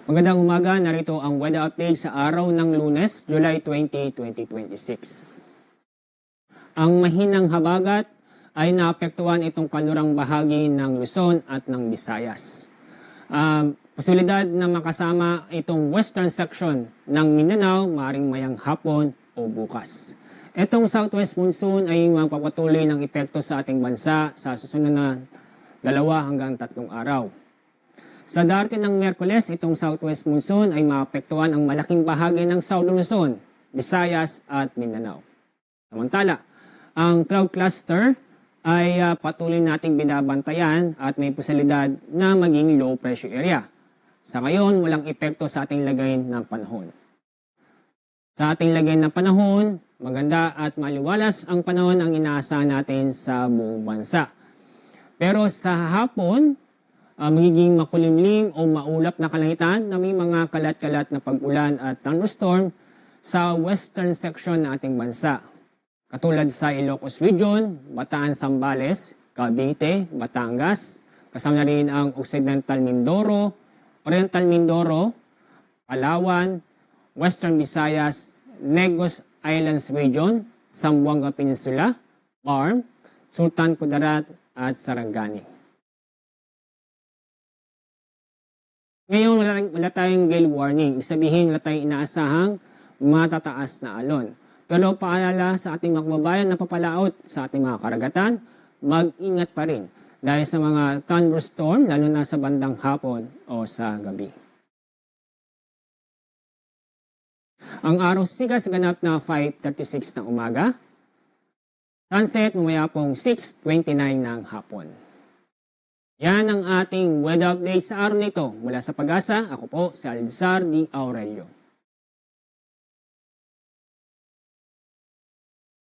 Magandang umaga, narito ang weather update sa araw ng Lunes, July 20, 2026. Ang mahinang habagat ay naapektuhan itong kalurang bahagi ng Luzon at ng Visayas. Posibilidad na makasama itong western section ng Mindanao, maaaring mayang hapon o bukas. Itong southwest monsoon ay magpapatuloy ng epekto sa ating bansa sa susunod na 2 hanggang 3 araw. Sa darating ng Miyerkules, itong southwest monsoon ay maapektuhan ang malaking bahagi ng South Luzon, Visayas at Mindanao. Samantala, ang cloud cluster ay patuloy nating binabantayan at may posibilidad na maging low pressure area. Sa ngayon, walang epekto sa ating lagay ng panahon. Sa ating lagay ng panahon, maganda at maliwalas ang panahon ang inaasahan natin sa buong bansa. Pero sa hapon, magiging makulimlim o maulap na kalangitan na may mga kalat-kalat na pag-ulan at thunderstorm sa western section ng ating bansa. Katulad sa Ilocos Region, Bataan, Zambales, Cavite, Batangas, kasama na rin ang Occidental Mindoro, Oriental Mindoro, Palawan, Western Visayas, Negros Islands Region, Zamboanga Peninsula, Arm, Sultan Kudarat at Sarangani. Ngayon, wala tayong gale warning. Ibig sabihin, wala tayong inaasahang matataas na alon. Pero paalala sa ating mga kababayan na papalaot sa ating mga karagatan, mag-ingat pa rin dahil sa mga thunderstorm, lalo na sa bandang hapon o sa gabi. Ang araw sigas ganap na 5:36 ng umaga. Sunset mamaya pong 6:29 ng hapon. Yan ang ating weather update sa araw nito. Mula sa Pag-asa, ako po si Alizar D. Aurelio.